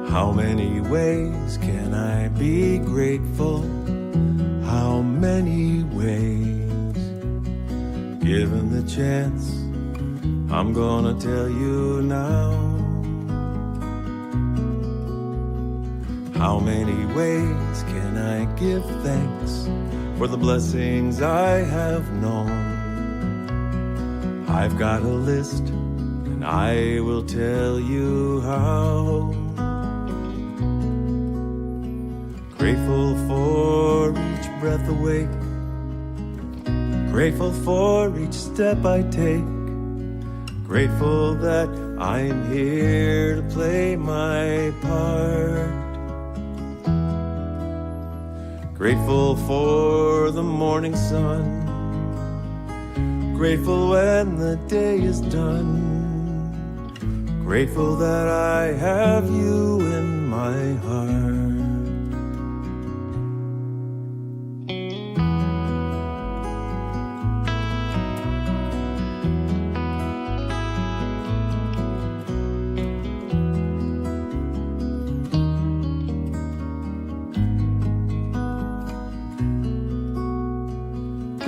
How many ways can I be grateful? How many ways? Given the chance, I'm gonna tell you now. How many ways can I give thanks for the blessings I have known? I've got a list, and I will tell you how. Grateful for each breath awake, grateful for each step I take, grateful that I'm here to play my part. Grateful for the morning sun, grateful when the day is done, grateful that I have you in my heart.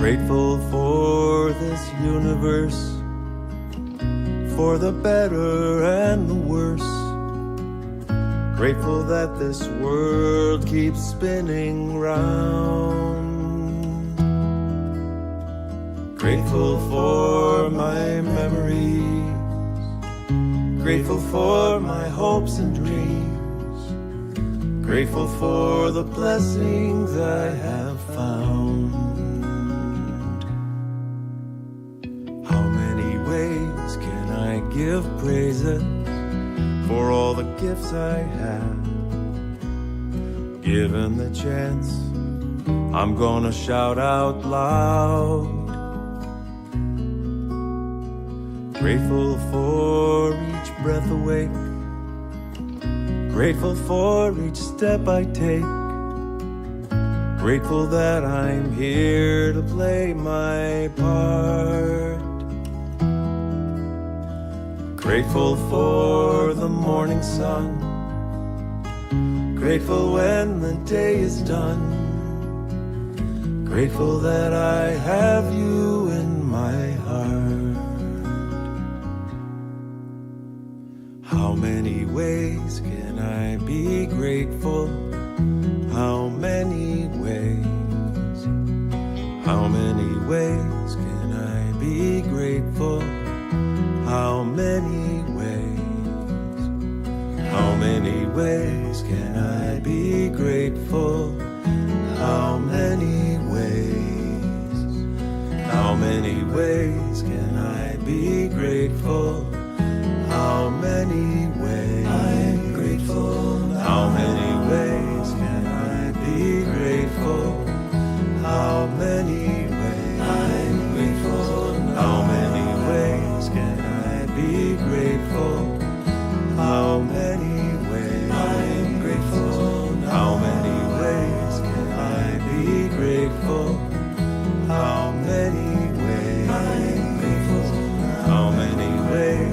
Grateful for this universe, for the better and the worse. Grateful that this world keeps spinning round. Grateful for my memories, grateful for my hopes and dreams, grateful for the blessings I have found. Give praises for all the gifts I have. Given the chance, I'm gonna shout out loud. Grateful for each breath awake, grateful for each step I take, grateful that I'm here to play my part. Grateful for the morning sun, grateful when the day is done, grateful that I have you in my heart. How many ways can I be grateful? How many ways? How many ways can I be grateful? How many ways? How many ways can I be grateful? How many ways? How many ways can I be grateful? How many ways? I'm grateful. How many ways can I be grateful? How many ways? I'm grateful. How many ways can I be grateful? How many ways? I'm grateful. How many ways can I be grateful? How many ways? I'm grateful. How many ways?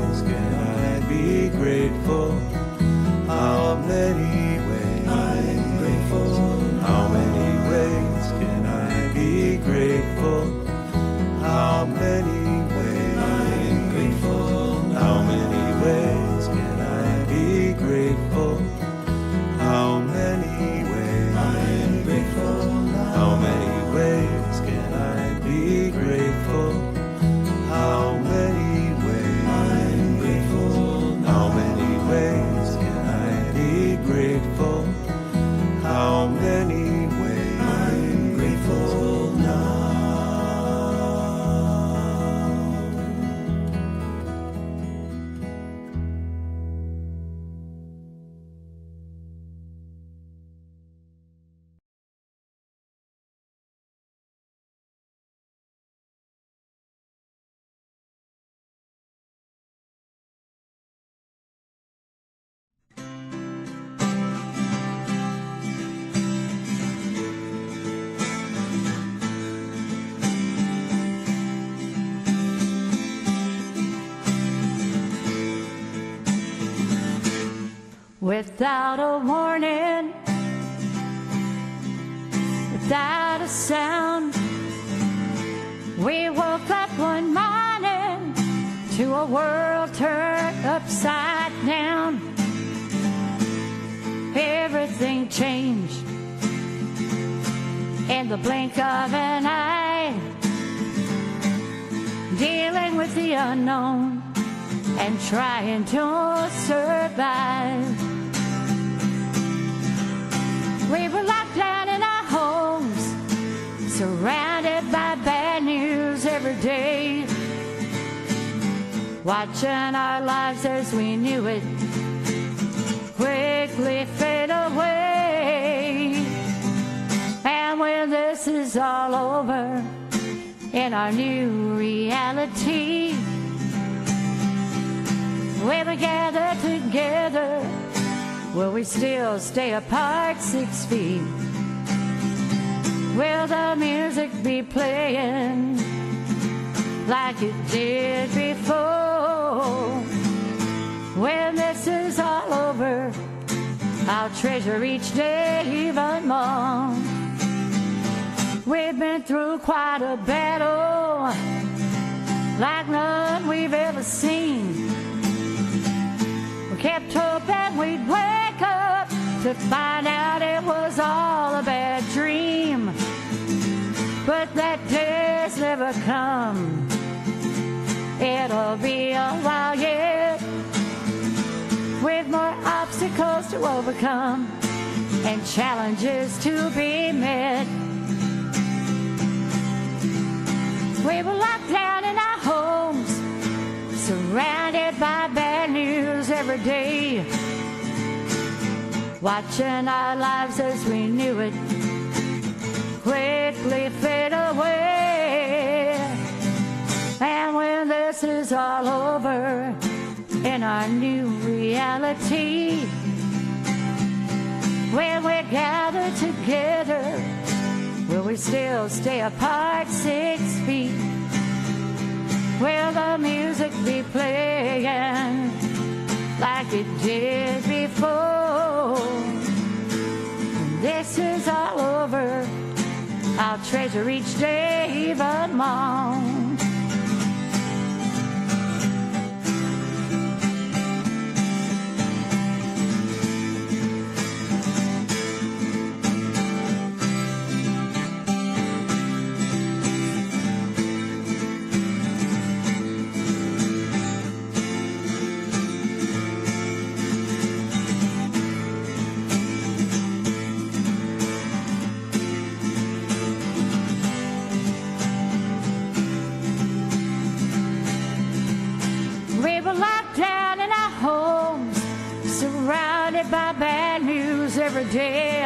without a warning, without a sound. We woke up one morning to a world turned upside down. Everything changed in the blink of an eye, dealing with the unknown and trying to survive. We were locked down in our homes, surrounded by bad news every day, watching our lives as we knew it quickly fade away. And when this is all over, in our new reality, when we gather together, will we still stay apart 6 feet? Will the music be playing like it did before? When this is all over, I'll treasure each day even more. We've been through quite a battle, like none we've ever seen. We kept hoping we'd wake up to find out it was all a bad dream. But that day's never come. It'll be a while yet, with more obstacles to overcome and challenges to be met. We were locked down in our homes, surrounded by bad news every day, watching our lives as we knew it quickly fade away. And when this is all over, in our new reality, when we gather together, will we still stay apart 6 feet? Will the music be playing like it did before? When this is all over, I'll treasure each day even more. Every day,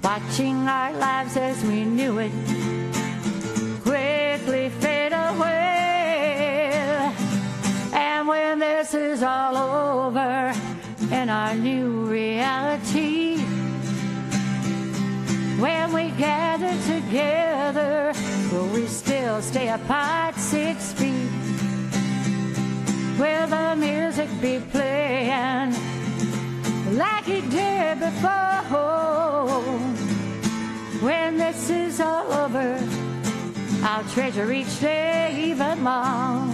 watching our lives as we knew it quickly fade away. And when this is all over, in our new reality, when we gather together, will we still stay apart 6 feet? Will the music be playing like it did before? When this is all over, I'll treasure each day even more.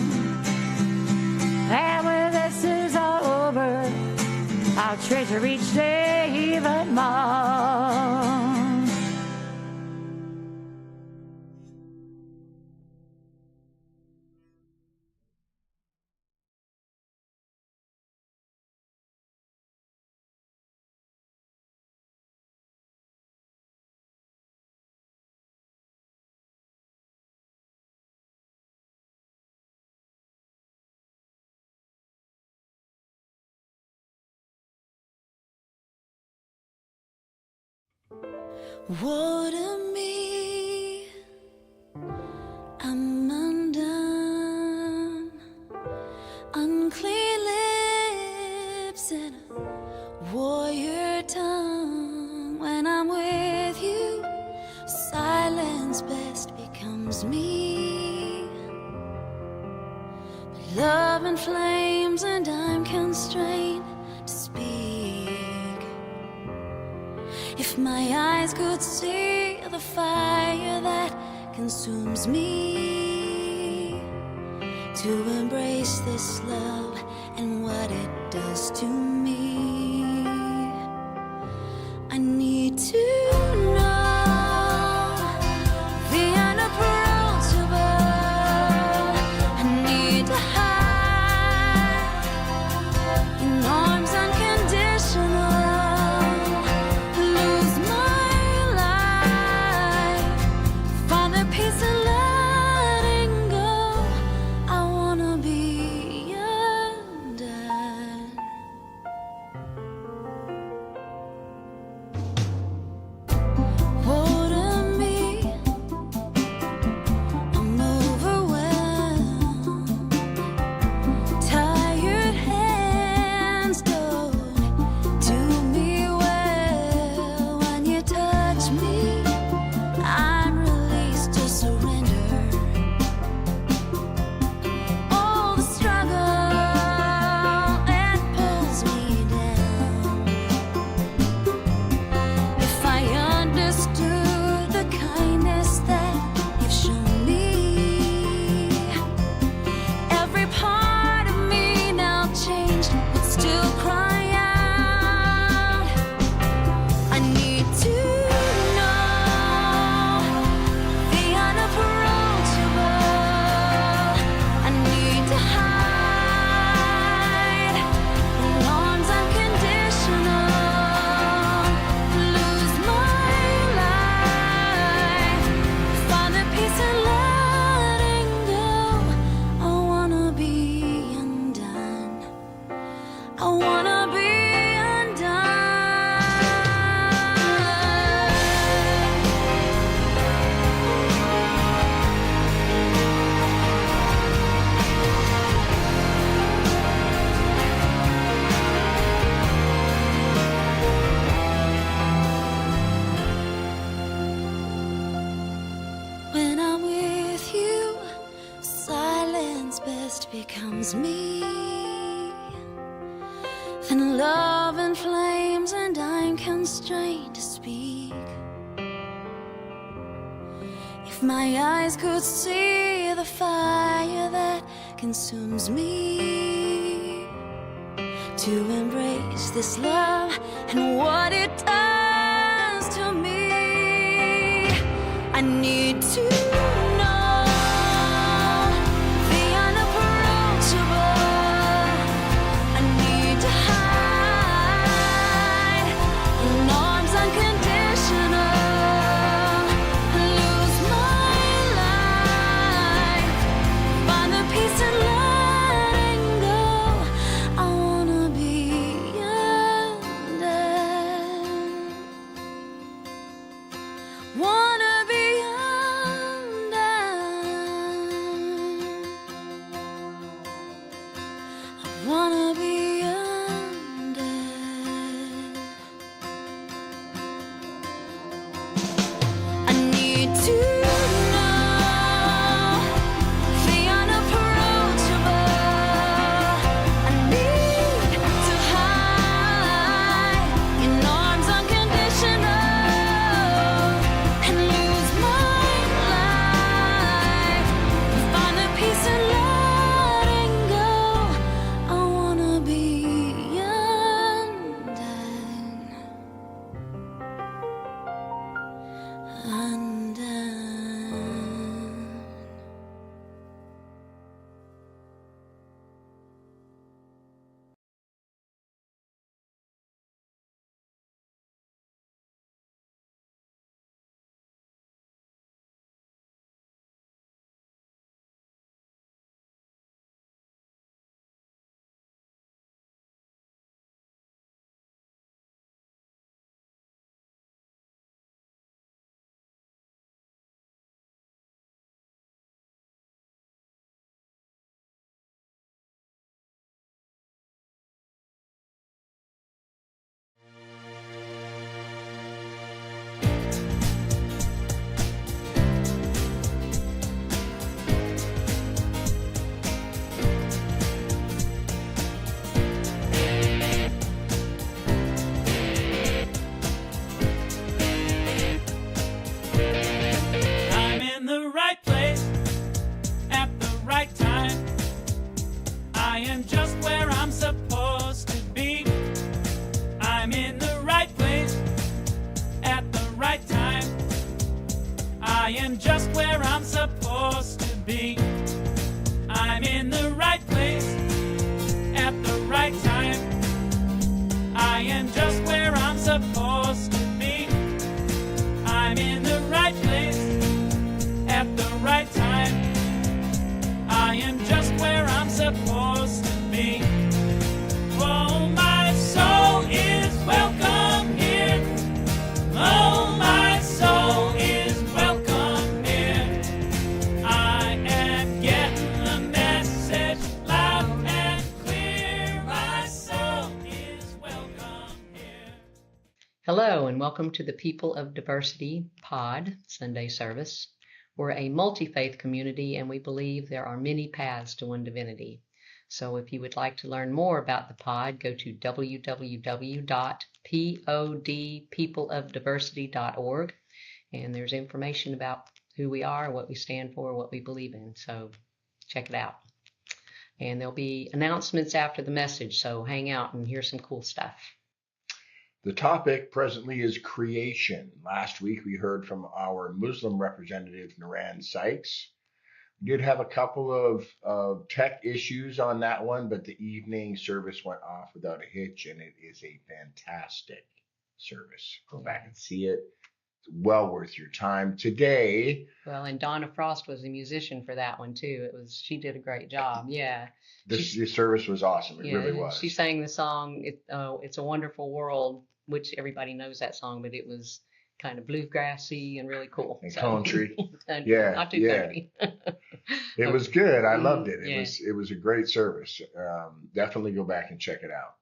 And when this is all over, I'll treasure each day even more. Water me, I'm undone. Unclean lips and a warrior tongue. When I'm with you, silence best becomes me. But love and flames and I'm constrained. If my eyes could see the fire that consumes me, to embrace this love and what it does to me, I need to know the unapproachable. I need to hide in arms unconditional, lose my life, find the peace in letting go. I wanna be undone. Holding me, I'm overwhelmed. Tired hands don't do me well. When you touch me, I'm released to surrender. All the struggle, it pulls me down. If I understood the kindness that you've shown me, every part of me now changed would still cry out. I need to know the unapproachable. I need to hide in arms unconditional, lose my life, find the peace in letting go. I wanna be undone. I wanna be undone. When I'm with you, silence best becomes me. Then love inflames and I'm constrained to speak. If my eyes could see the fire that consumes me, to embrace this love and what it does to me, I need to know the unapproachable. I need to hide in arms unconditional, lose my life, find the peace in letting go. I wanna be undone. Wanna be undone. Hello, and welcome to the People of Diversity Pod Sunday service. We're a multi-faith community, and we believe there are many paths to one divinity. So if you would like to learn more about the pod, go to www.podpeopleofdiversity.org, and there's information about who we are, what we stand for, what we believe in. So check it out. And there'll be announcements after the message, so hang out and hear some cool stuff. The topic presently is creation. Last week we heard from our Muslim representative, Naran Sykes. We did have a couple of tech issues on that one, but the evening service went off without a hitch, and it is a fantastic service. Go back and see it. It's well worth your time. Today... Well, and Donna Frost was a musician for that one, too. She did a great job, yeah. The service was awesome. It really was. She sang the song, It's a Wonderful World, which everybody knows that song, but it was kind of bluegrassy and really cool. And country. Yeah. Not too country. It was good. I loved it. It was a great service. Definitely go back and check it out.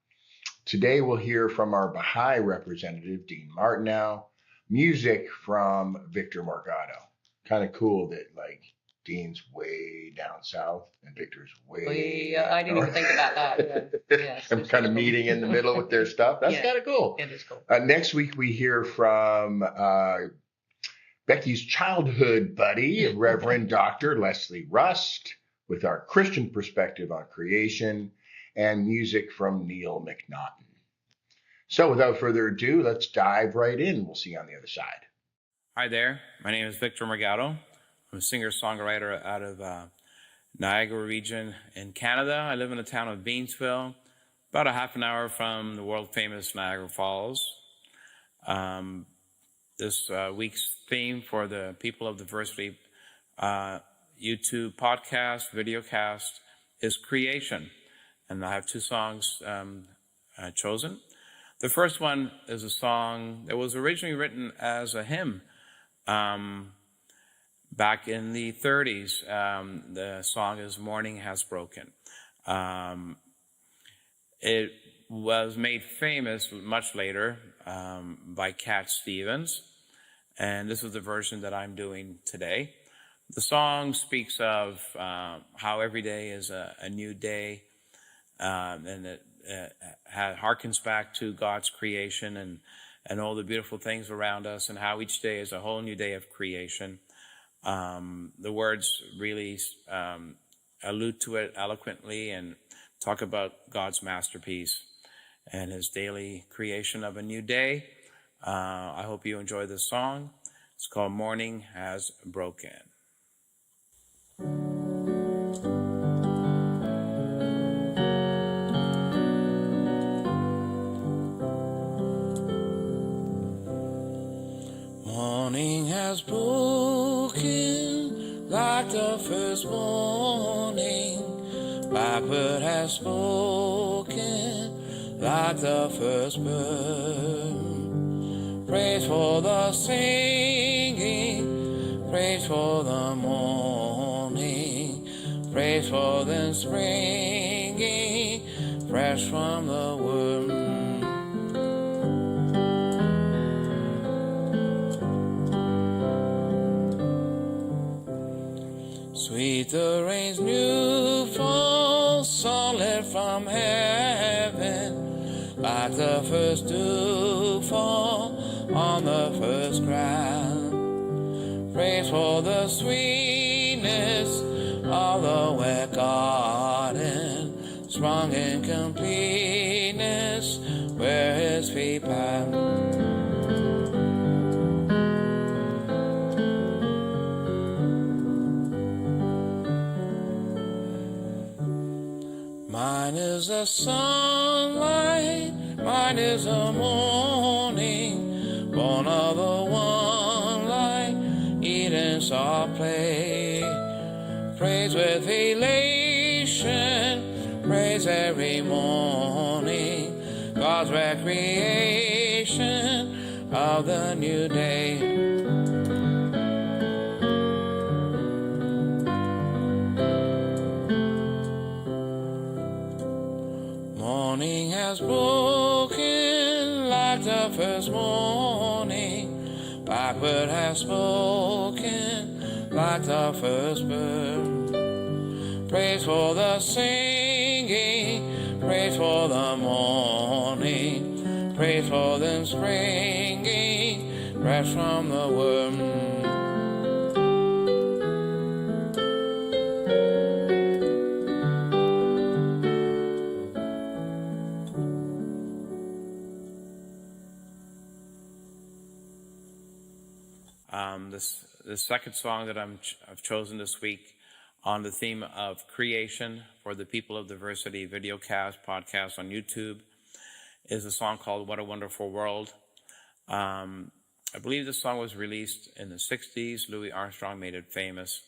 Today we'll hear from our Baha'i representative, Dean Martineau, music from Victor Morgado. Kind of cool that Dean's way down south and Victor's way I didn't even think about that. Yeah. I'm kind of meeting in the middle with their stuff. That's kind of cool. It is cool. Next week we hear from Becky's childhood buddy, Reverend Dr. Leslie Rust, with our Christian perspective on creation, and music from Neil McNaughton. So without further ado, let's dive right in. We'll see you on the other side. Hi there. My name is Victor Morgado. I'm a singer-songwriter out of Niagara region in Canada. I live in the town of Beansville, about a half an hour from the world-famous Niagara Falls. This week's theme for the People of Diversity YouTube podcast, videocast, is creation. And I have two songs chosen. The first one is a song that was originally written as a hymn back in the 30s. The song is Morning Has Broken. It was made famous much later by Cat Stevens, and this is the version that I'm doing today. The song speaks of how every day is a new day, and it harkens back to God's creation and all the beautiful things around us, and how each day is a whole new day of creation. The words really allude to it eloquently and talk about God's masterpiece and his daily creation of a new day. I hope you enjoy this song. It's called Morning Has Broken. Morning has broken like the first morning. Blackbird has spoken like the first bird. Praise for the singing, praise for the morning, praise for the springing fresh from the womb. Sweet the rain's new fall, sunlit from heaven, like the first dew fall on the first ground. Praise for the sweetness of the wet garden, sprung in completeness where his feet pass. Mine is the sunlight, mine is the morning, born of the one light, Eden's soft play. Praise with elation, praise every morning, God's recreation of the new day. Morning has broken like like the first morning, blackbird has spoken like the first bird. Praise for the singing, praise for the morning, praise for them springing fresh from the womb. The second song that I've chosen this week on the theme of creation for the People of Diversity videocast podcast on YouTube is a song called "What a Wonderful World." I believe this song was released in the 60s. Louis Armstrong made it famous.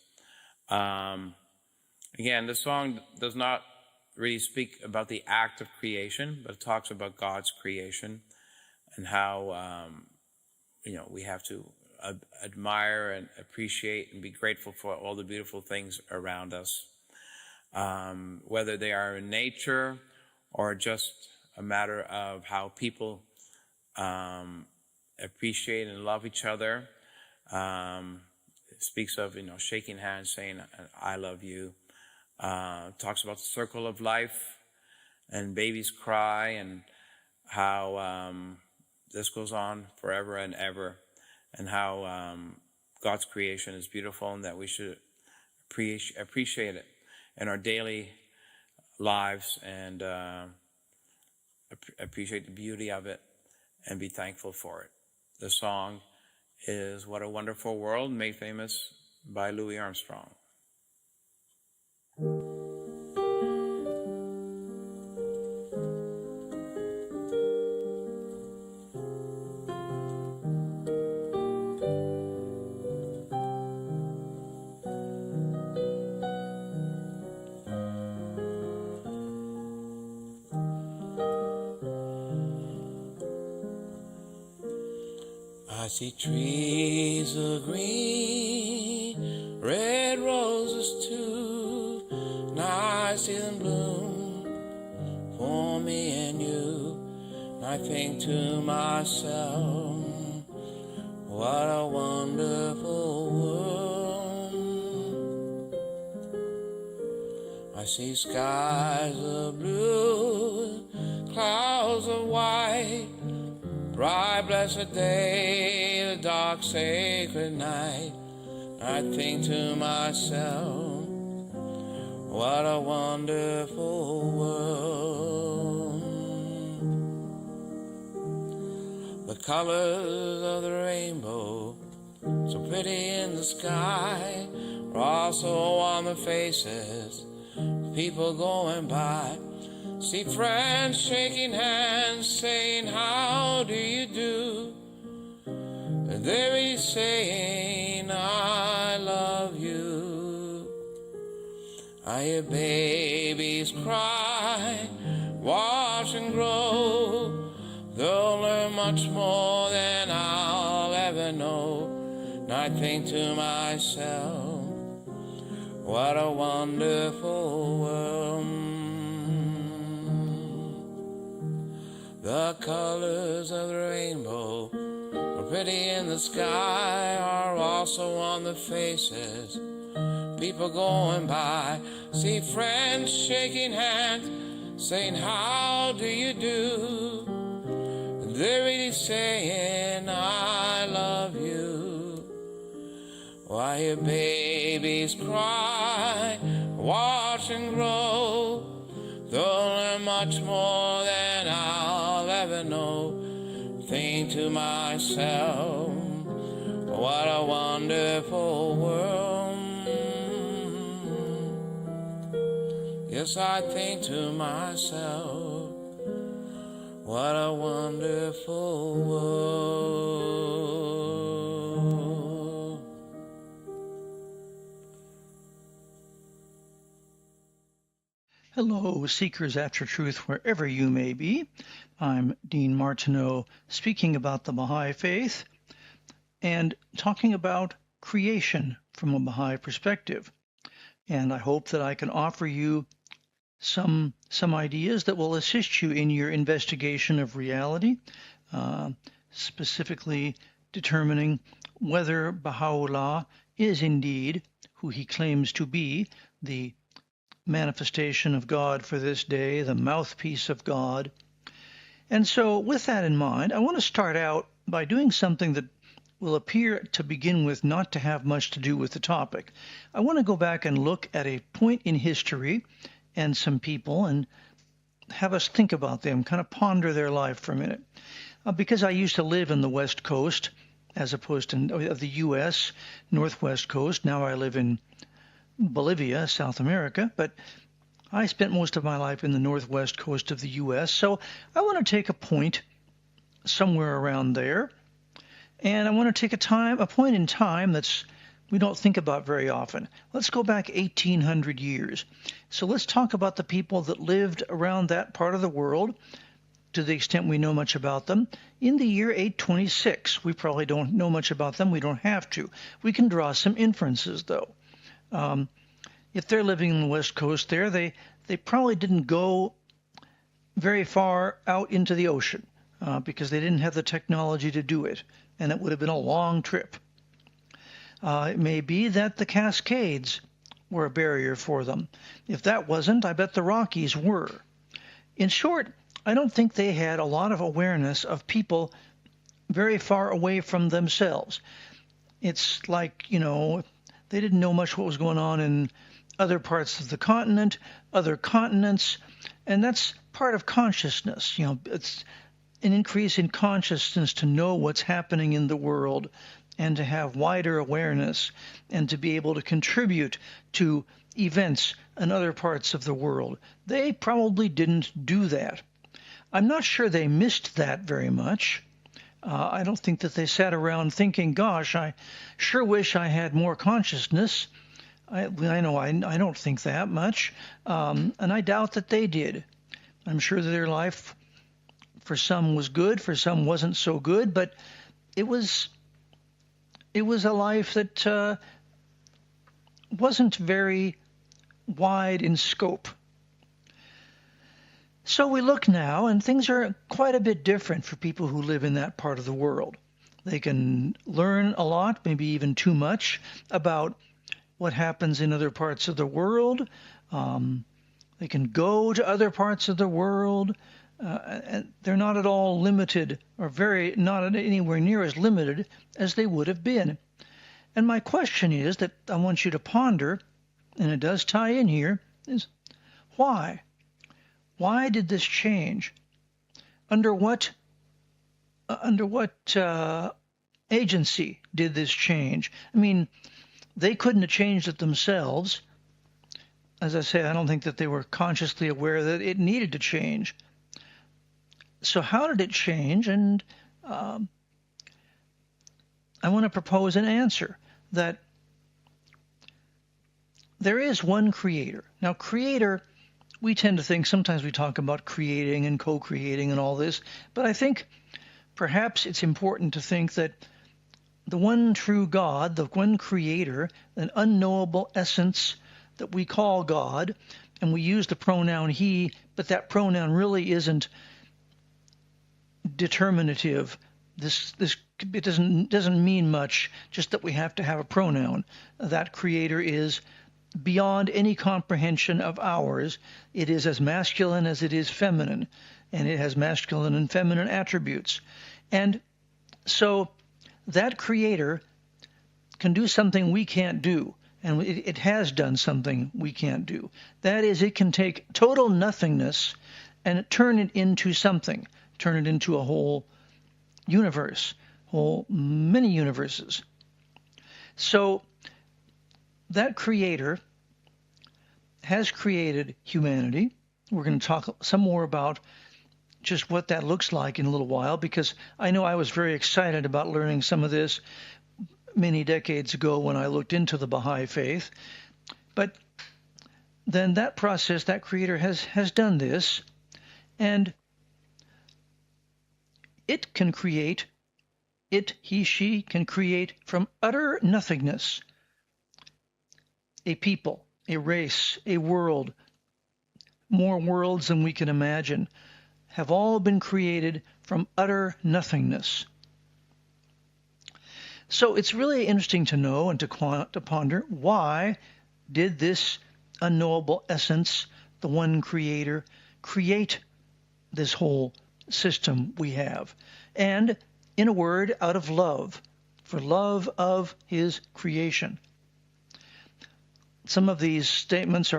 Again, this song does not really speak about the act of creation, but it talks about God's creation and how we have to admire and appreciate and be grateful for all the beautiful things around us, whether they are in nature or just a matter of how people appreciate and love each other. It speaks of shaking hands, saying "I love you." Talks about the circle of life and babies cry and how this goes on forever and ever. And how God's creation is beautiful and that we should appreciate it in our daily lives and appreciate the beauty of it and be thankful for it. The song is "What a Wonderful World," made famous by Louis Armstrong. I see trees of green, red roses too, and I see them bloom for me and you. And I think to myself, what a wonderful world. I see skies of blue, clouds of white, bright blessed day, the dark sacred night. I think to myself, what a wonderful world. The colors of the rainbow, so pretty in the sky, are also on the faces of people going by. See friends shaking hands, saying, how do you do? And they're really saying, I love you. I hear babies cry, watch and grow. They'll learn much more than I'll ever know. And I think to myself, what a wonderful world. The colors of the rainbow are pretty in the sky, are also on the faces people going by. See friends shaking hands, saying, how do you do? And they're really saying, I love you. Why hear babies cry, watch and grow. They'll learn much more than I'll ever know. Think to myself, what a wonderful world. Yes, I think to myself, what a wonderful world. Hello, seekers after truth, wherever you may be. I'm Dean Martineau, speaking about the Baha'i faith and talking about creation from a Baha'i perspective. And I hope that I can offer you some ideas that will assist you in your investigation of reality. specifically determining whether Baha'u'llah is indeed who he claims to be, the manifestation of God for this day, the mouthpiece of God. And so with that in mind, I want to start out by doing something that will appear to begin with not to have much to do with the topic. I want to go back and look at a point in history and some people and have us think about them, kind of ponder their life for a minute. Because I used to live in the West Coast as opposed to the U.S., Northwest Coast. Now I live in Bolivia, South America, but I spent most of my life in the Northwest Coast of the U.S., so I want to take a point somewhere around there, and I want to take a point in time that's we don't think about very often. Let's go back 1,800 years. So let's talk about the people that lived around that part of the world, to the extent we know much about them. In the year 826, we probably don't know much about them. We don't have to. We can draw some inferences, though. If they're living in the West Coast there, they probably didn't go very far out into the ocean because they didn't have the technology to do it, and it would have been a long trip. It may be that the Cascades were a barrier for them. If that wasn't, I bet the Rockies were. In short, I don't think they had a lot of awareness of people very far away from themselves. It's like, they didn't know much what was going on in other parts of the continent, other continents, and that's part of consciousness. It's an increase in consciousness to know what's happening in the world and to have wider awareness and to be able to contribute to events in other parts of the world. They probably didn't do that. I'm not sure they missed that very much. I don't think that they sat around thinking, gosh, I sure wish I had more consciousness. I know I don't think that much, and I doubt that they did. I'm sure that their life for some was good, for some wasn't so good, but it was a life that wasn't very wide in scope. So we look now, and things are quite a bit different for people who live in that part of the world. They can learn a lot, maybe even too much, about what happens in other parts of the world. They can go to other parts of the world. And they're not at all limited, or not anywhere near as limited as they would have been. And my question is that I want you to ponder, and it does tie in here, is why? Why did this change? Under what agency did this change? I mean, they couldn't have changed it themselves. As I say, I don't think that they were consciously aware that it needed to change. So how did it change? And I want to propose an answer that there is one creator. Now, creator, we tend to think, sometimes we talk about creating and co-creating and all this, but I think perhaps it's important to think that the one true God, the one creator, an unknowable essence that we call God, and we use the pronoun he, but that pronoun really isn't determinative. It doesn't mean much, just that we have to have a pronoun. That creator is beyond any comprehension of ours. It is as masculine as it is feminine, and it has masculine and feminine attributes. And so that creator can do something we can't do, and it has done something we can't do. That is, it can take total nothingness and turn it into something, turn it into a whole universe, many universes. So that creator has created humanity. We're going to talk some more about just what that looks like in a little while, because I know I was very excited about learning some of this many decades ago when I looked into the Baha'i faith. But then that process, that creator has done this, and it can create, he, she can create from utter nothingness a people, a race, a world, more worlds than we can imagine, have all been created from utter nothingness. So it's really interesting to know and to ponder, why did this unknowable essence, the one creator, create this whole system we have? And in a word, out of love, for love of his creation. Some of the statements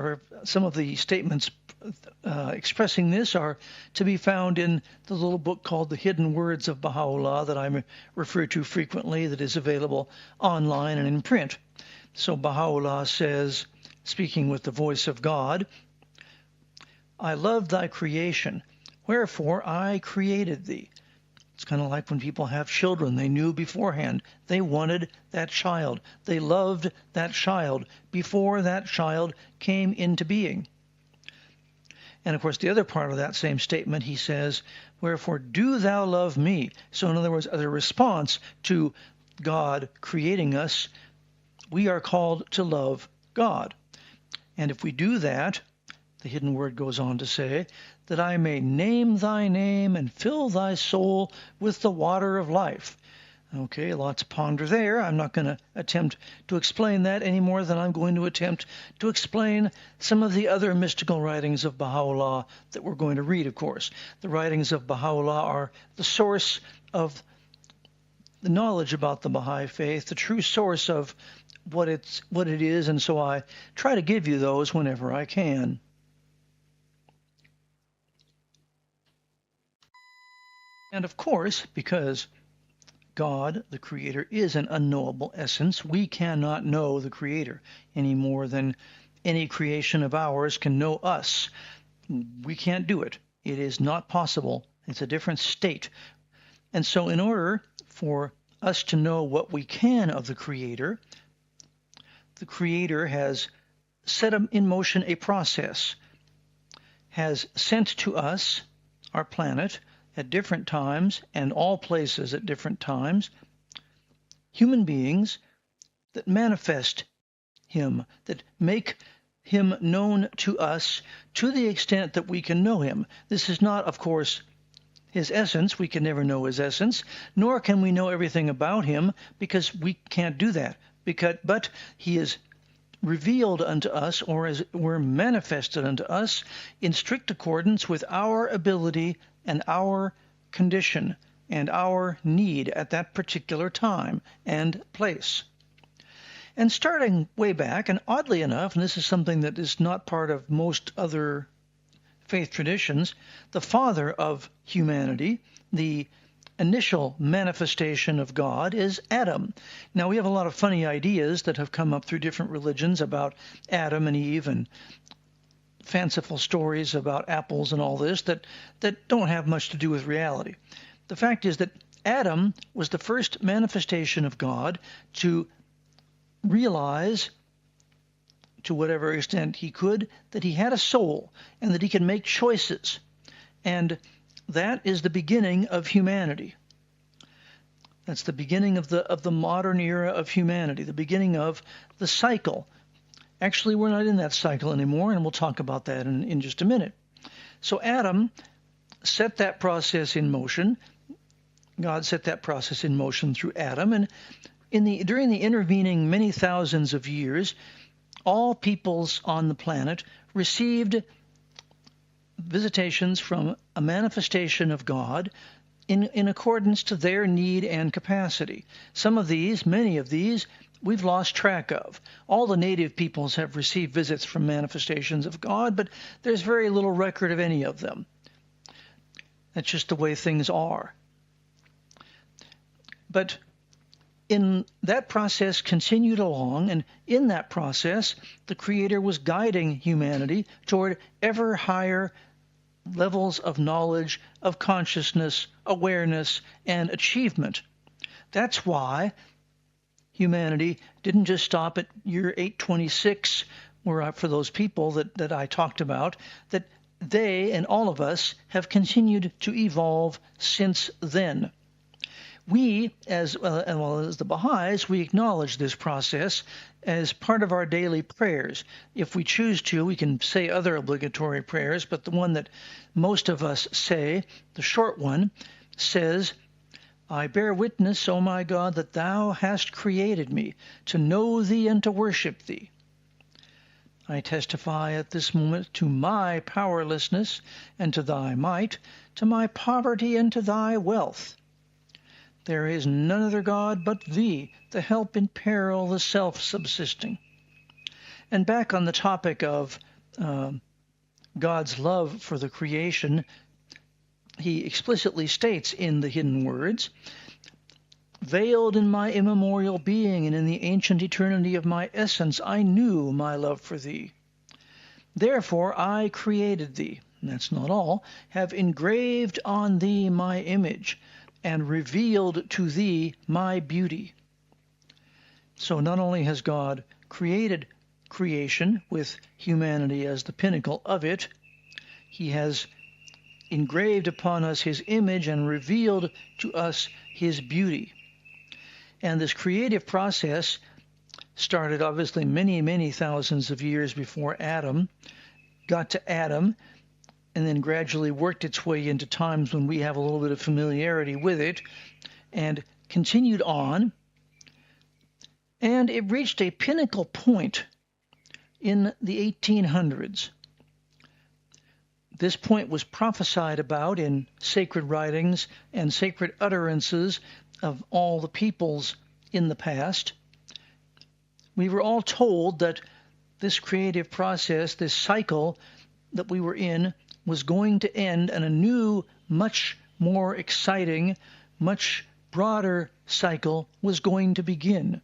expressing this are to be found in the little book called The Hidden Words of Baha'u'llah that I refer to frequently, that is available online and in print. So Baha'u'llah says, speaking with the voice of God, I love thy creation, wherefore I created thee. It's kind of like when people have children. They knew beforehand. They wanted that child. They loved that child before that child came into being. And of course, the other part of that same statement, he says, wherefore do thou love me. So in other words, as a response to God creating us, we are called to love God. And if we do that, the hidden word goes on to say, that I may name thy name and fill thy soul with the water of life. Okay, a lot to ponder there. I'm not going to attempt to explain that any more than I'm going to attempt to explain some of the other mystical writings of Baha'u'llah that we're going to read, of course. The writings of Baha'u'llah are the source of the knowledge about the Baha'i faith, the true source of what it is, and so I try to give you those whenever I can. And of course, because God, the Creator, is an unknowable essence, we cannot know the Creator any more than any creation of ours can know us. We can't do it. It is not possible. It's a different state. And so in order for us to know what we can of the Creator has set in motion a process, has sent to us, our planet, at different times and all places at different times, human beings that manifest him, that make him known to us to the extent that we can know him. This is not, of course, his essence. We can never know his essence, nor can we know everything about him, because we can't do that. But he is revealed unto us, or as were manifested unto us, in strict accordance with our ability and our condition and our need at that particular time and place. And starting way back, and oddly enough, and this is something that is not part of most other faith traditions, the father of humanity, the initial manifestation of God, is Adam. Now, we have a lot of funny ideas that have come up through different religions about Adam and Eve, and fanciful stories about apples and all this that don't have much to do with reality. The fact is that Adam was the first manifestation of God to realize, to whatever extent he could, that he had a soul and that he could make choices. And that is the beginning of humanity. That's the beginning of the modern era of humanity, the beginning of the cycle. Actually, we're not in that cycle anymore, and we'll talk about that in just a minute. So Adam set that process in motion. God set that process in motion through Adam, and during the intervening many thousands of years, all peoples on the planet received visitations from a manifestation of God in accordance to their need and capacity. Many of these, we've lost track of. All the native peoples have received visits from manifestations of God, but there's very little record of any of them. That's just the way things are. But in that process continued along, and in that process, the Creator was guiding humanity toward ever higher levels of knowledge, of consciousness, awareness, and achievement. That's why humanity didn't just stop at year 826, where for those people that I talked about, that they and all of us have continued to evolve since then. We, as well as the Baha'is, we acknowledge this process as part of our daily prayers. If we choose to, we can say other obligatory prayers, but the one that most of us say, the short one, says, I bear witness, O my God, that thou hast created me to know thee and to worship thee. I testify at this moment to my powerlessness and to thy might, to my poverty and to thy wealth. There is none other God but thee, the help in peril, the self-subsisting. And back on the topic of God's love for the creation, he explicitly states in the hidden words, veiled in my immemorial being and in the ancient eternity of my essence, I knew my love for thee. Therefore I created thee, and that's not all, have engraved on thee my image, and revealed to thee my beauty. So not only has God created creation with humanity as the pinnacle of it, he has engraved upon us his image and revealed to us his beauty. And this creative process started obviously many, many thousands of years before Adam got to Adam, and then gradually worked its way into times when we have a little bit of familiarity with it, and continued on. And it reached a pinnacle point in the 1800s. This point was prophesied about in sacred writings and sacred utterances of all the peoples in the past. We were all told that this creative process, this cycle that we were in, was going to end, and a new, much more exciting, much broader cycle was going to begin.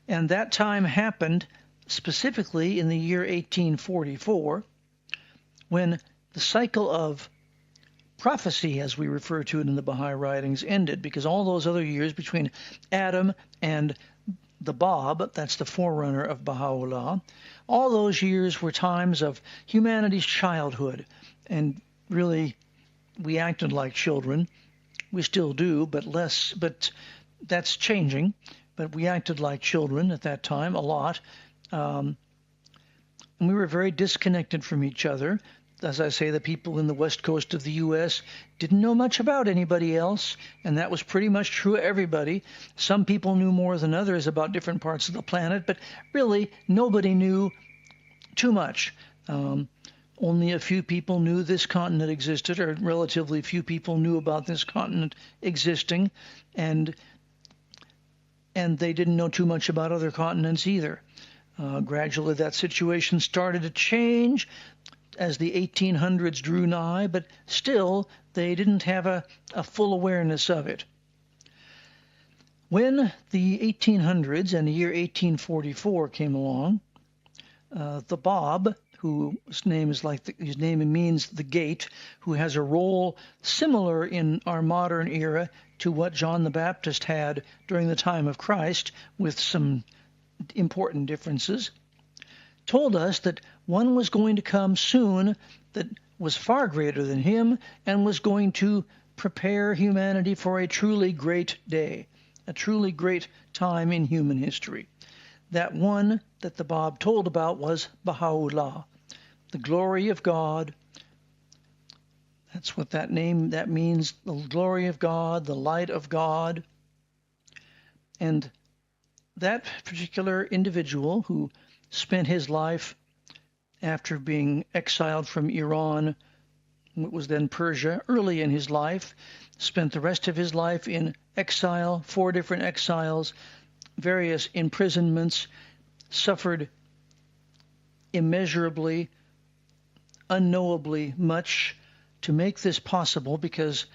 And that time happened specifically in the year 1844, when the cycle of prophecy, as we refer to it in the Baha'i writings, ended, because all those other years between Adam and the Bab, that's the forerunner of Baha'u'llah, all those years were times of humanity's childhood, and really we acted like children. We still do, but less, but that's changing. But we acted like children at that time a lot, and we were very disconnected from each other. As I say, the people in the west coast of the U.S. didn't know much about anybody else, and that was pretty much true of everybody. Some people knew more than others about different parts of the planet, but really nobody knew too much. Only a few people knew this continent existed, or relatively few people knew about this continent existing, and they didn't know too much about other continents either. Gradually that situation started to change as the 1800s drew nigh, but still they didn't have a full awareness of it. When the 1800s and the year 1844 came along, the Bab, whose name is his name means the gate, who has a role similar in our modern era to what John the Baptist had during the time of Christ, with some important differences, told us that one was going to come soon that was far greater than him and was going to prepare humanity for a truly great day, a truly great time in human history. That one that the Bab told about was Baha'u'llah, the glory of God. That's what that means, the glory of God, the light of God. And that particular individual who spent his life after being exiled from Iran, what was then Persia, early in his life, spent the rest of his life in exile, 4 different exiles, various imprisonments, suffered immeasurably, unknowably much to make this possible, because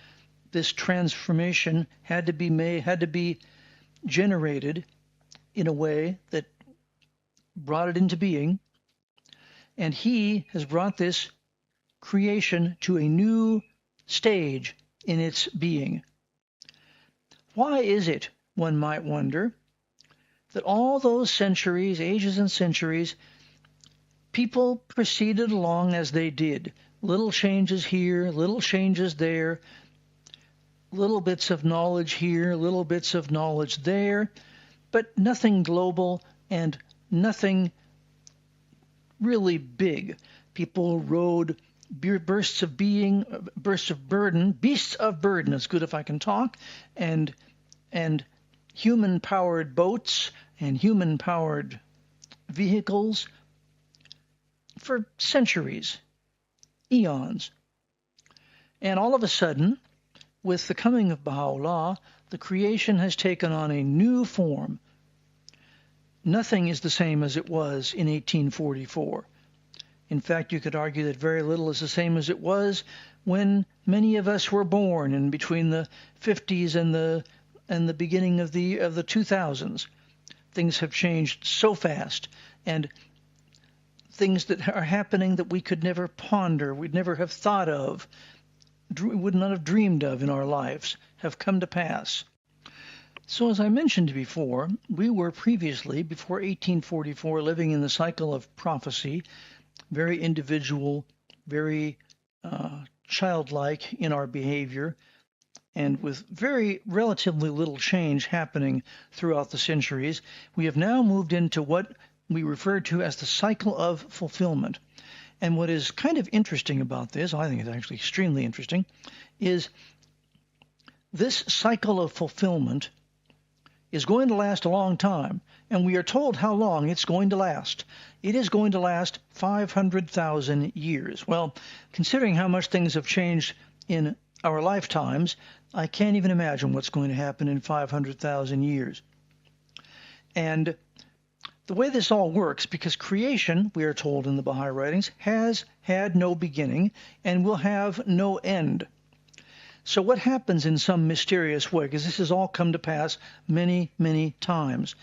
this transformation had to be generated in a way that brought it into being. And he has brought this creation to a new stage in its being. Why is it, one might wonder, that all those centuries, ages and centuries, people proceeded along as they did, little changes here, little changes there, little bits of knowledge here, little bits of knowledge there, but nothing global and nothing really big. People rode beasts of burden, it's good if I can talk, and human-powered boats and human-powered vehicles for centuries, eons. And all of a sudden, with the coming of Baha'u'llah, the creation has taken on a new form. Nothing is the same as it was in 1844. In fact, you could argue that very little is the same as it was when many of us were born, in between the 50s and the beginning of the 2000s. Things have changed so fast, and things that are happening that we could never ponder, we'd never have thought of, would not have dreamed of in our lives, have come to pass. So as I mentioned before, we were previously, before 1844, living in the cycle of prophecy, very individual, very childlike in our behavior, and with very relatively little change happening throughout the centuries. We have now moved into what we refer to as the cycle of fulfillment. And what is kind of interesting about this, I think it's actually extremely interesting, is this cycle of fulfillment is going to last a long time, and we are told how long it's going to last. It is going to last 500,000 years. Well, considering how much things have changed in our lifetimes, I can't even imagine what's going to happen in 500,000 years. And the way this all works, because creation, we are told in the Baha'i writings, has had no beginning and will have no end. So what happens in some mysterious way, because this has all come to pass many, many times.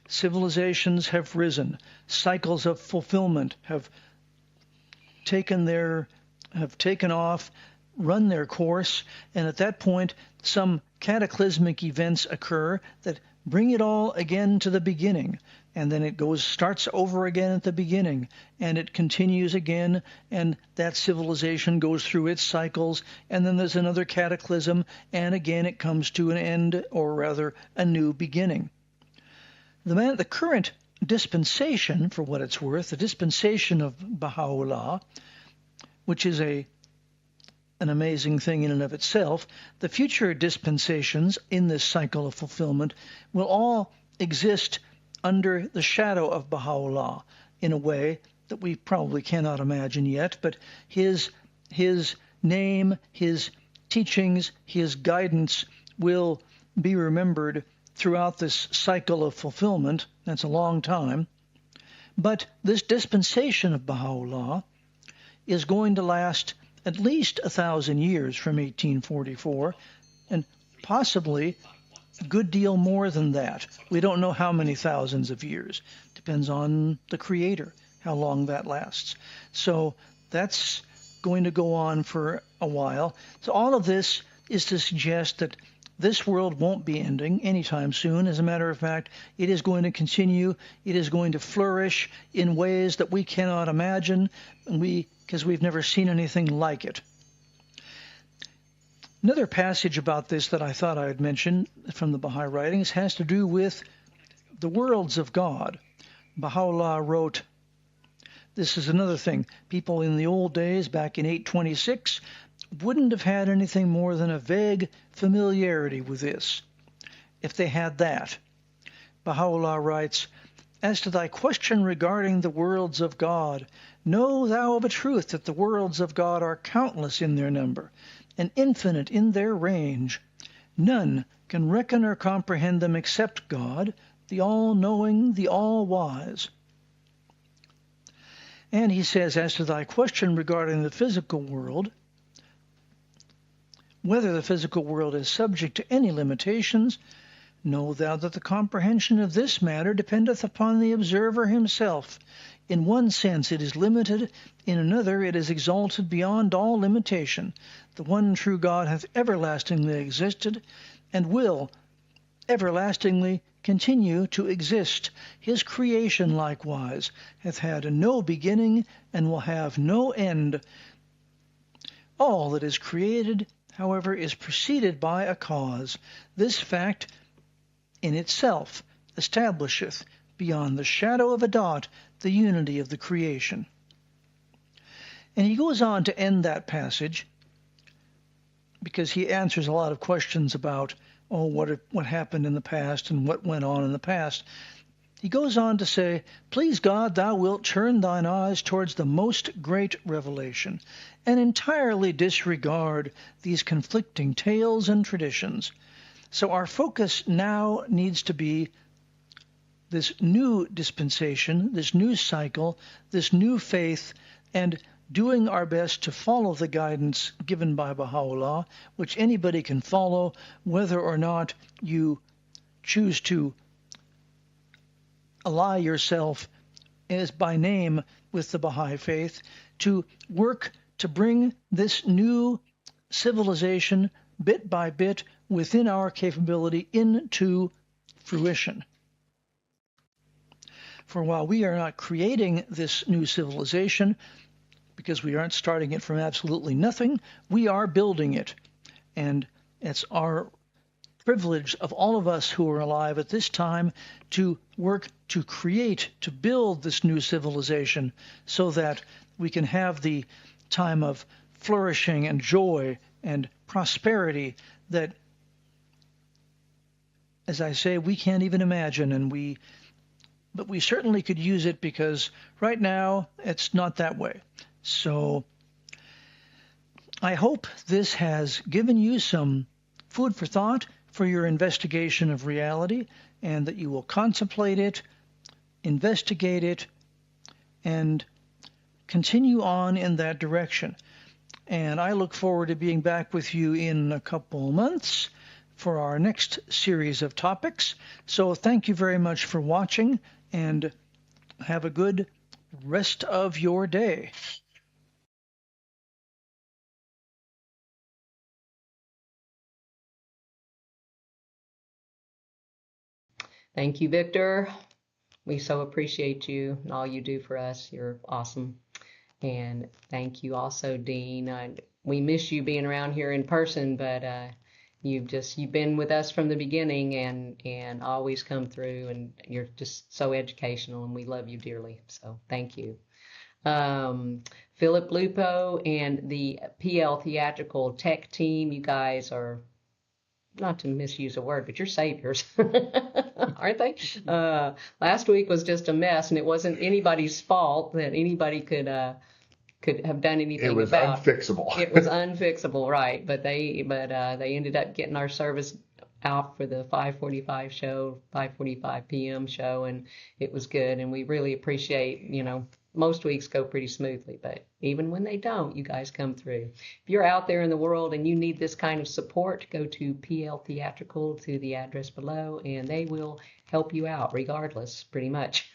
Civilizations have risen. Cycles of fulfillment have taken off, run their course, and at that point some cataclysmic events occur that bring it all again to the beginning, and then it starts over again at the beginning, and it continues again, and that civilization goes through its cycles, and then there's another cataclysm, and again it comes to an end, or rather a new beginning. The current dispensation, for what it's worth, the dispensation of Baha'u'llah, which is an amazing thing in and of itself, the future dispensations in this cycle of fulfillment will all exist under the shadow of Baha'u'llah in a way that we probably cannot imagine yet, but his name, his teachings, his guidance will be remembered throughout this cycle of fulfillment. That's a long time. But this dispensation of Baha'u'llah is going to last at least 1,000 years from 1844, and possibly a good deal more than that. We don't know how many thousands of years. Depends on the Creator, how long that lasts. So that's going to go on for a while. So all of this is to suggest that this world won't be ending anytime soon. As a matter of fact, it is going to continue. It is going to flourish in ways that we cannot imagine, because we've never seen anything like it. Another passage about this that I thought I would mention from the Baha'i writings has to do with the worlds of God. Baha'u'llah wrote, this is another thing, people in the old days, back in 826, wouldn't have had anything more than a vague familiarity with this, if they had that. Baha'u'llah writes, as to thy question regarding the worlds of God, know thou of a truth that the worlds of God are countless in their number, and infinite in their range. None can reckon or comprehend them except God, the all-knowing, the all-wise. And he says, as to thy question regarding the physical world, whether the physical world is subject to any limitations, know thou that the comprehension of this matter dependeth upon the observer himself. In one sense it is limited, in another it is exalted beyond all limitation. The one true God hath everlastingly existed, and will everlastingly continue to exist. His creation likewise hath had no beginning, and will have no end. All that is created however, is preceded by a cause. This fact in itself establisheth beyond the shadow of a doubt the unity of the creation. And he goes on to end that passage because he answers a lot of questions about, what happened in the past and what went on in the past. He goes on to say, Please God, thou wilt turn thine eyes towards the most great revelation, and entirely disregard these conflicting tales and traditions. So our focus now needs to be this new dispensation, this new cycle, this new faith, and doing our best to follow the guidance given by Baha'u'llah, which anybody can follow, whether or not you choose to ally yourself as by name with the Baha'i faith, to work to bring this new civilization bit by bit within our capability into fruition. For while we are not creating this new civilization, because we aren't starting it from absolutely nothing, we are building it. And it's our privilege of all of us who are alive at this time to work to create, to build this new civilization so that we can have the time of flourishing and joy and prosperity that, as I say, we can't even imagine, but we certainly could use it, because right now it's not that way. So I hope this has given you some food for thought for your investigation of reality, and that you will contemplate it, investigate it, and continue on in that direction. And I look forward to being back with you in a couple months for our next series of topics. So thank you very much for watching, and have a good rest of your day. Thank you, Victor. We so appreciate you and all you do for us. You're awesome. And thank you also, Dean. We miss you being around here in person, but you've been with us from the beginning and always come through, and you're just so educational, and we love you dearly. So thank you. Philip Lupo and the PL Theatrical Tech team, you guys are, not to misuse a word, but you're saviors, aren't they? Last week was just a mess, and it wasn't anybody's fault that anybody could have done anything about. It was unfixable. It was unfixable, right? But they ended up getting our service out for the 5:45 show, 5:45 p.m. show, and it was good. And we really appreciate, most weeks go pretty smoothly, but even when they don't, you guys come through. If you're out there in the world and you need this kind of support, go to PL Theatrical to the address below, and they will help you out regardless, pretty much.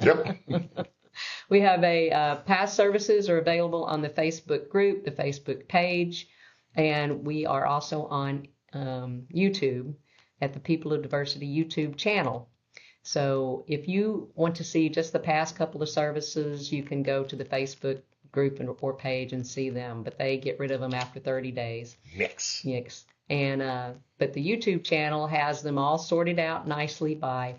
Yep. We have past services are available on the Facebook group, the Facebook page, and we are also on YouTube at the People of Diversity YouTube channel. So if you want to see just the past couple of services, you can go to the Facebook group or page and see them, but they get rid of them after 30 days. Yes. And but the YouTube channel has them all sorted out nicely by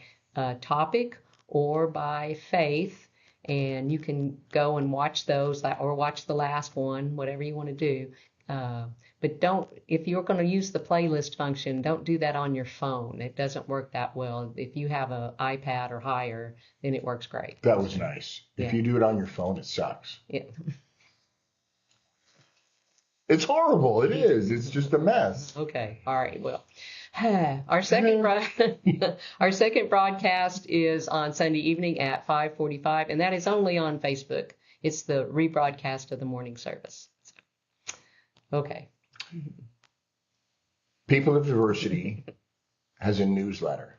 topic or by faith, and you can go and watch those or watch the last one, whatever you want to do. But if you're going to use the playlist function, don't do that on your phone. It doesn't work that well. If you have an iPad or higher, then it works great. That was nice. If you do it on your phone, it sucks. Yeah. It's horrible. It is. It's just a mess. Okay. All right. Well, our second broadcast is on Sunday evening at 5:45, and that is only on Facebook. It's the rebroadcast of the morning service. Okay. People of Diversity has a newsletter.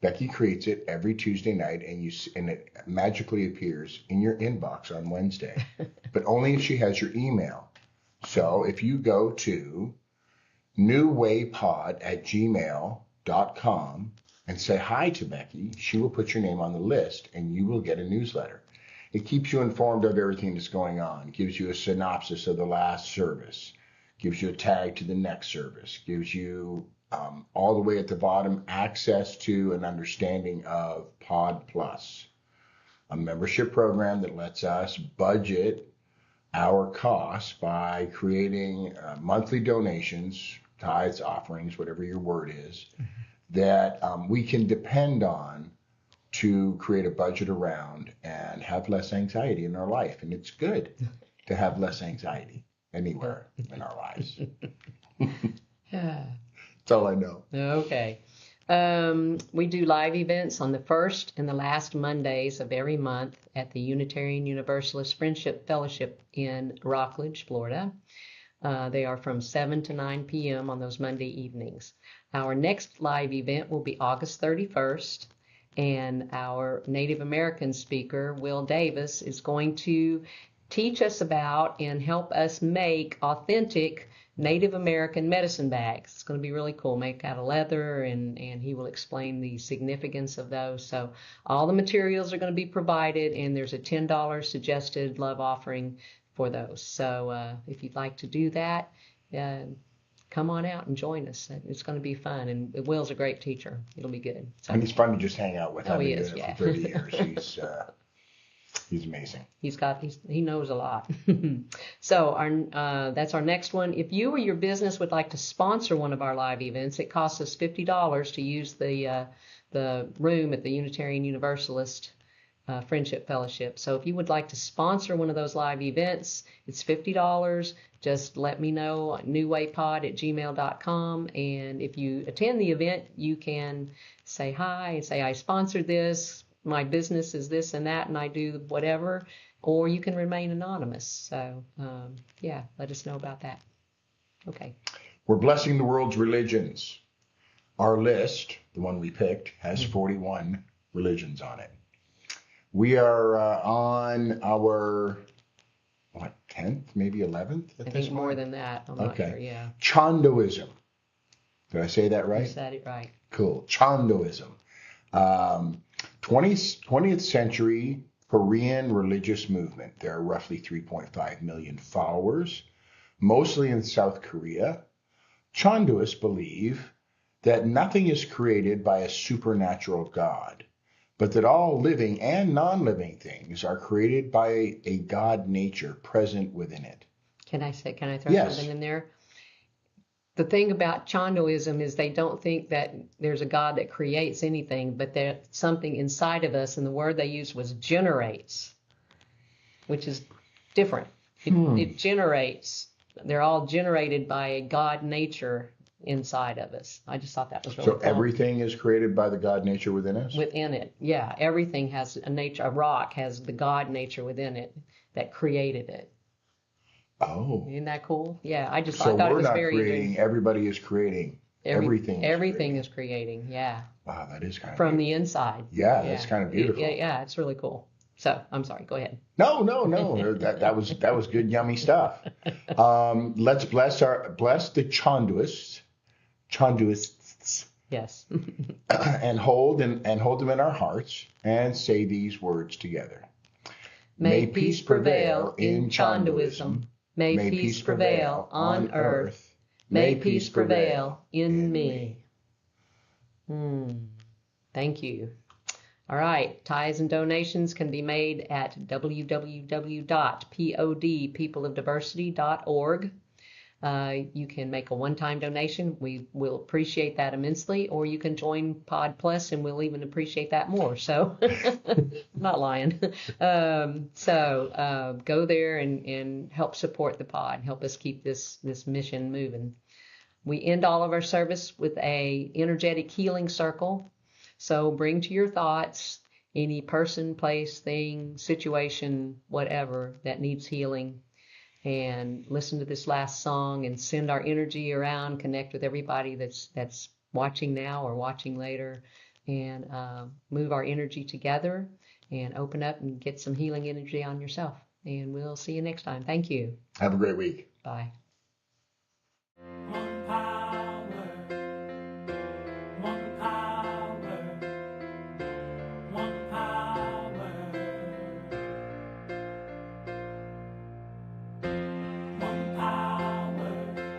Becky creates it every Tuesday night, and it magically appears in your inbox on Wednesday, but only if she has your email. So if you go to newwaypod@gmail.com and say hi to Becky, she will put your name on the list, and you will get a newsletter. It keeps you informed of everything that's going on, gives you a synopsis of the last service, gives you a tag to the next service, gives you all the way at the bottom access to an understanding of Pod Plus, a membership program that lets us budget our costs by creating monthly donations, tithes, offerings, whatever your word is, that we can depend on to create a budget around and have less anxiety in our life. And it's good to have less anxiety anywhere in our lives. That's all I know. Okay. We do live events on the first and the last Mondays of every month at the Unitarian Universalist Friendship Fellowship in Rockledge, Florida. They are from 7 to 9 p.m. on those Monday evenings. Our next live event will be August 31st, and our Native American speaker, Will Davis, is going to teach us about and help us make authentic Native American medicine bags. It's going to be really cool, made out of leather, and he will explain the significance of those. So all the materials are going to be provided, and there's a $10 suggested love offering for those. So if you'd like to do that, come on out and join us. It's going to be fun, and Will's a great teacher. It'll be good. So, and he's fun to just hang out with. Oh, he I've is, been doing yeah. it for 30 years. He's amazing. He knows a lot. So that's our next one. If you or your business would like to sponsor one of our live events, it costs us $50 to use the room at the Unitarian Universalist Friendship Fellowship. So if you would like to sponsor one of those live events, it's $50. Just let me know, newwaypod@gmail.com. And if you attend the event, you can say hi and say, I sponsored this, my business is this and that, and I do whatever, or you can remain anonymous. So, let us know about that. Okay. We're blessing the world's religions. Our list, the one we picked, has 41 religions on it. We are on our, 10th, maybe 11th at I this think point? more than that. I'm not sure, yeah. Chandoism. Did I say that right? You said it right. Cool. Chandoism. 20th century Korean religious movement. There are roughly 3.5 million followers, mostly in South Korea. Chandoists believe that nothing is created by a supernatural God, but that all living and non-living things are created by a God nature present within it. Can I throw Yes. something in there? The thing about Chandoism is they don't think that there's a God that creates anything, but there's something inside of us, and the word they used was generates, which is different. It generates. They're all generated by a God nature inside of us. I just thought that was really So cool. everything is created by the God nature within us? Within it, yeah. Everything has a nature. A rock has the God nature within it that created it. Oh. Isn't that cool? Yeah, I thought So it we're was not very creating, everybody is creating. Everything is creating, yeah. Wow, that is kind of From beautiful. the inside. Yeah, that's kind of beautiful. Yeah, it's really cool. So, I'm sorry, go ahead. No. that was good, yummy stuff. Let's bless the Chandoists, Yes. and hold them in our hearts and say these words together. May peace prevail in Chandoism. May peace prevail on earth. May peace prevail in me. Thank you. All right. Tithes and donations can be made at www.peopleofdiversity.org. You can make a one-time donation. We will appreciate that immensely, or you can join Pod Plus, and we'll even appreciate that more. So, I'm not lying. Go there and help support the pod. Help us keep this mission moving. We end all of our service with a energetic healing circle. So bring to your thoughts any person, place, thing, situation, whatever that needs healing. And listen to this last song and send our energy around, connect with everybody that's watching now or watching later, and move our energy together and open up and get some healing energy on yourself. And we'll see you next time. Thank you. Have a great week. Bye. One power, one power, one power. One power,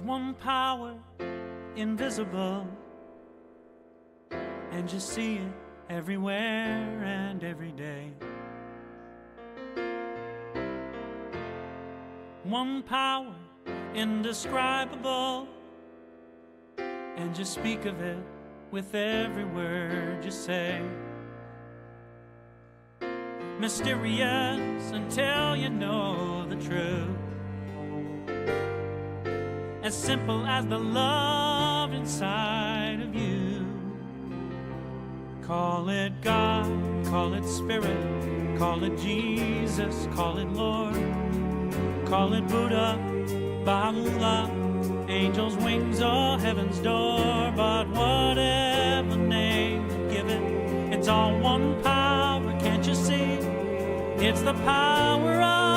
one power, invisible, and you see it everywhere and every day. One power, indescribable, and you speak of it with every word you say. Mysterious until you know the truth, as simple as the love inside of you. Call it God, call it Spirit, call it Jesus, call it Lord, call it Buddha, Baha'u'llah, angels' wings or heaven's door. But whatever name you give it, it's all one power, can't you see? It's the power of